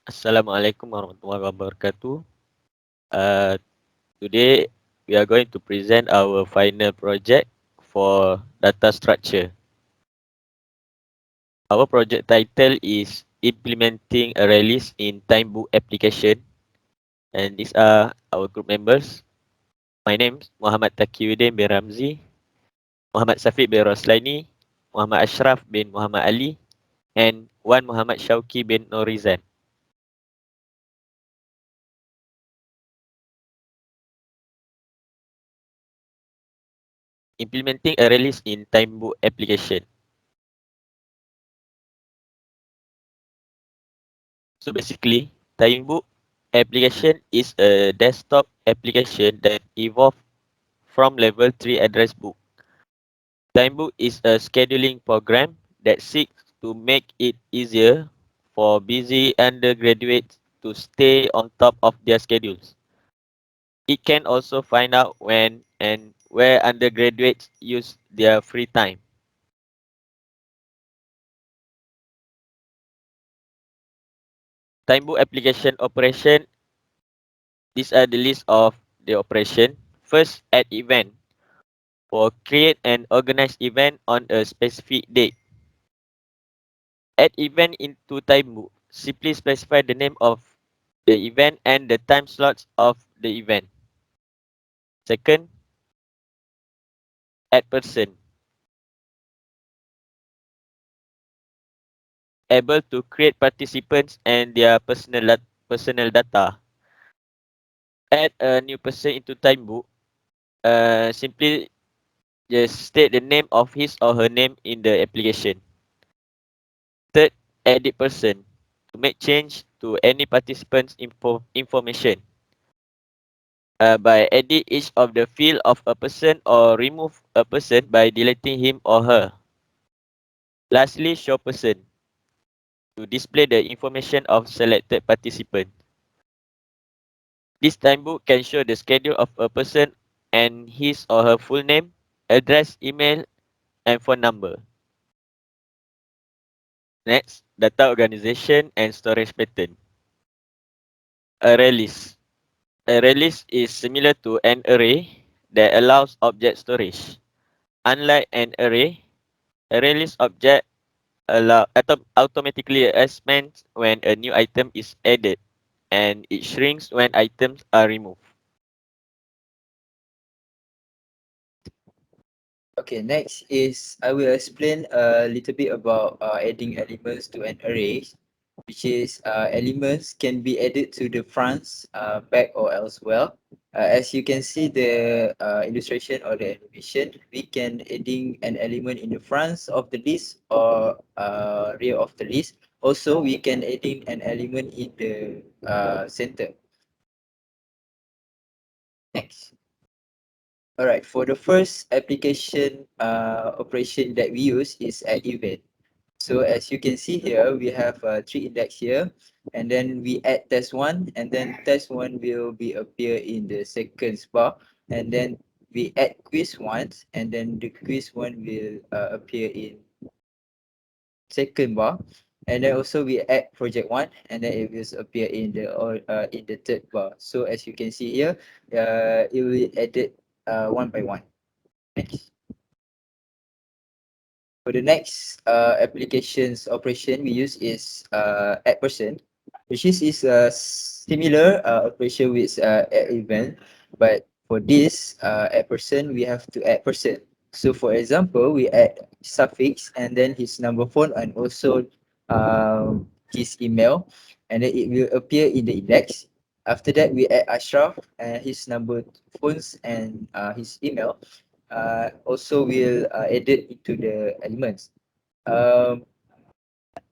Assalamualaikum warahmatullahi wabarakatuh. Today we are going to present our final project for data structure. Our project title is Implementing ArralyList in Timebook application, and these are our group members. My name is Muhammad Taqiyuddin bin Ramzi, Muhammad Safiq bin Roslani, Muhammad Ashraf bin Muhammad Ali, and Wan Muhammad Shauki bin Norizan. Implementing ArralyList in Timebook application. So basically, Timebook application is a desktop application that evolved from level 3 address book. Timebook is a scheduling program that seeks to make it easier for busy undergraduates to stay on top of their schedules. It can also find out when and where undergraduates use their free time. Timebook application operation. These are the list of the operation. First, add event. For create and organize event on a specific date. Add event into Timebook. Simply specify the name of the event and the time slots of the event. Second, add person. Able to create participants and their personal data. Add a new person into Timebook. Simply just state the name of his or her name in the application. Third, edit person. To make change to any participant's information. By edit each of the field of a person or remove a person by deleting him or her. Lastly, show person to display the information of selected participant. This timebook can show the schedule of a person and his or her full name, address, email, and phone number. Next, data organization and storage pattern. ArralyList. ArralyList is similar to an array that allows object storage. Unlike an array, ArralyList object automatically expands when a new item is added, and it shrinks when items are removed. Okay, next is I will explain a little bit about adding elements to an array, which is elements can be added to the front, back, or elsewhere. As you can see the illustration or the animation, we can adding an element in the front of the list or rear of the list. Also, we can adding an element in the center. Next. All right, for the first application operation that we use is add event. So as you can see here, we have three index here, and then we add test one, and then test one will be appear in the second bar, and then we add quiz once, and then the quiz one will appear in second bar, and then also we add project one, and then it will appear in the third bar. So as you can see here, it will added one by one. Next. For the next applications operation we use is add person, which is a similar operation with add event, but for this add person we have to add person. So for example, we add suffix and then his number phone and also his email, and then it will appear in the index. After that, we add Ashraf and his number phones and his email also will added into the elements. Um,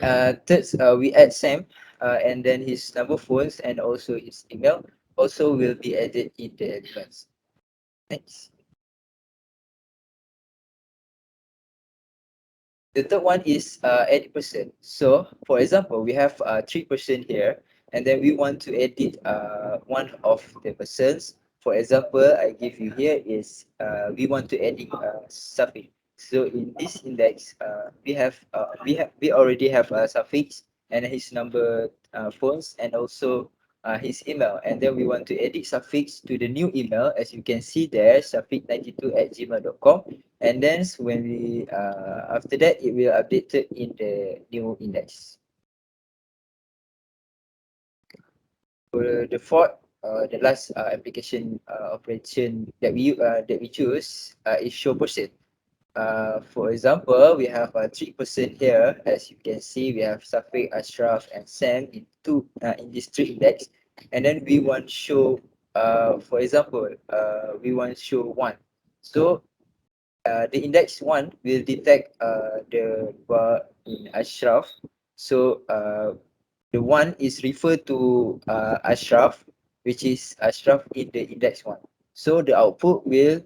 Third, we add Sam and then his number phones and also his email also will be added in the elements. Next. The third one is edit person. So for example, we have 3 person here, and then we want to edit one of the persons. For example, I give you here is we want to edit suffix. So in this index, we already have a suffix, and his number, phones, and also his email. And then we want to edit suffix to the new email, as you can see there, shafiq92@gmail.com. And then when we after that, it will updated in the new index. For the fourth, the last application operation that we choose is show person. For example, we have 3% here. As you can see, we have Safiq, Ashraf, and Sam in this three index. And then we want show, for example, we want show one. So the index one will detect the bar in Ashraf. So the one is referred to Ashraf, which is Ashraf in the index one. So the output will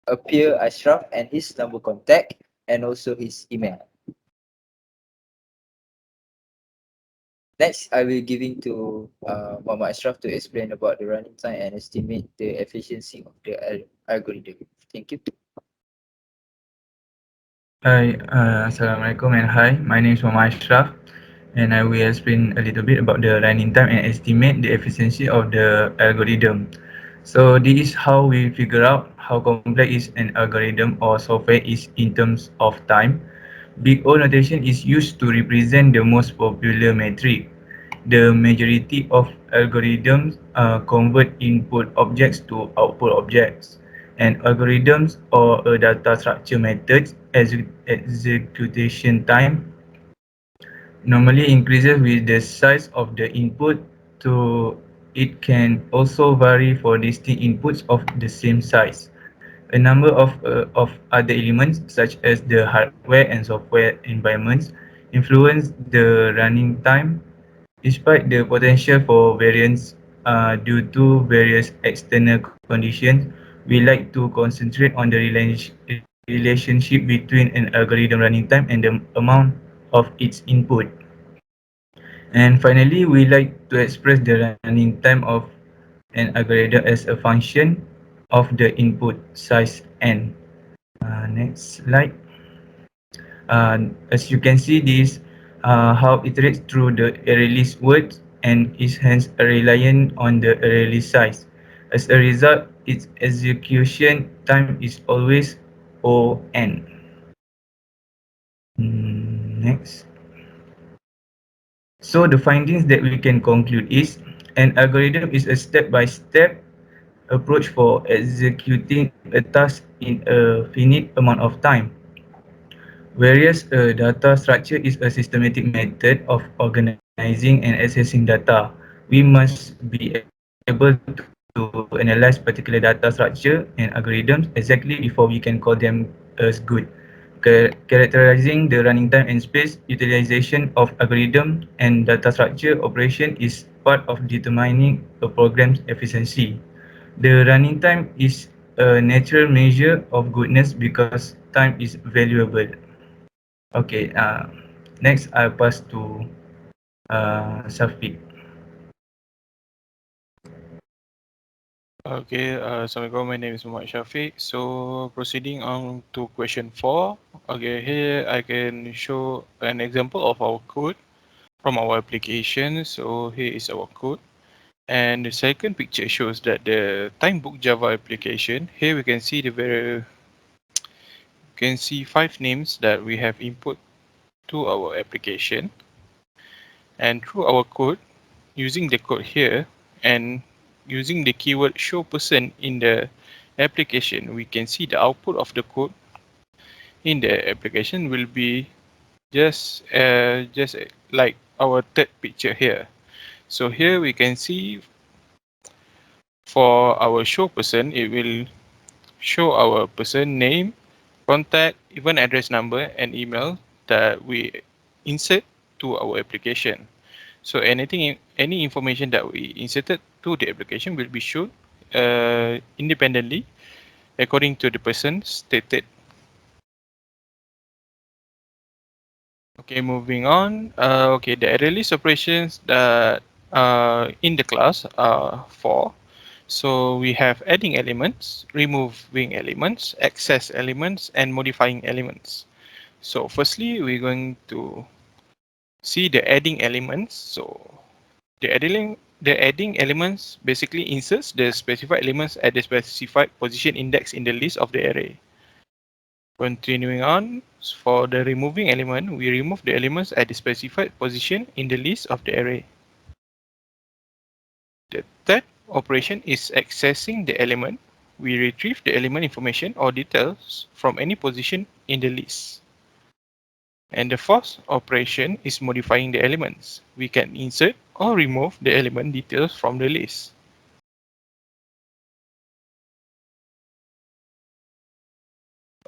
appear Ashraf and his number contact and also his email. Next, I will giving to Muhammad Ashraf to explain about the running time and estimate the efficiency of the algorithm. Thank you. Hi, Assalamualaikum and hi. My name is Muhammad Ashraf, and I will explain a little bit about the running time and estimate the efficiency of the algorithm. So this is how we figure out how complex is an algorithm or software is in terms of time. Big O notation is used to represent the most popular metric. The majority of algorithms convert input objects to output objects, and algorithms or a data structure methods execution time normally increases with the size of the input, so it can also vary for distinct inputs of the same size. A number of other elements, such as the hardware and software environments, influence the running time. Despite the potential for variance due to various external conditions, we like to concentrate on the relationship between an algorithm running time and the amount of its input. And finally, we like to express the running time of an algorithm as a function of the input size n. Next slide. As you can see, this how it iterates through the ArralyList words and is hence reliant on the ArralyList size. As a result, its execution time is always O(n). Next. So the findings that we can conclude is an algorithm is a step-by-step approach for executing a task in a finite amount of time. Whereas a data structure is a systematic method of organizing and accessing data, we must be able to analyze particular data structure and algorithms exactly before we can call them as good. Characterizing the running time and space utilization of algorithm and data structure operation is part of determining a program's efficiency. The running time is a natural measure of goodness because time is valuable. Okay, next I'll pass to Shafiq. Okay, Assalamualaikum. My name is Muhammad Shafiq. So proceeding on to question 4. Okay, here I can show an example of our code from our application. So here is our code. And the second picture shows that the Timebook Java application. Here we can see five names that we have input to our application. And through our code, using the code here and using the keyword show person in the application, we can see the output of the code in the application will be just like our third picture here. So here we can see for our show person, it will show our person name, contact, even address number and email that we insert to our application. So any information that we inserted to the application will be shown independently according to the person stated. Okay, moving on. Okay, the ArralyList operations that in the class are four. So we have adding elements, removing elements, access elements, and modifying elements. So firstly, we're going to see the adding elements. So the adding elements basically inserts the specified elements at the specified position index in the list of the array. Continuing on, for the removing element, we remove the elements at the specified position in the list of the array. The third operation is accessing the element. We retrieve the element information or details from any position in the list. And the fourth operation is modifying the elements. We can insert or remove the element details from the list.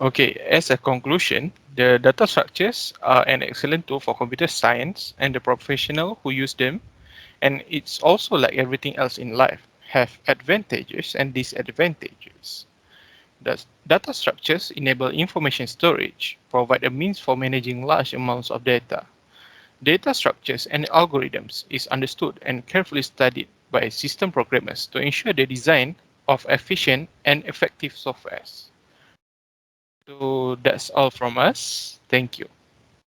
Okay, as a conclusion, the data structures are an excellent tool for computer science and the professional who use them, and it's also like everything else in life, have advantages and disadvantages. Thus, data structures enable information storage, provide a means for managing large amounts of data. Data structures and algorithms is understood and carefully studied by system programmers to ensure the design of efficient and effective softwares. So that's all from us. Thank you.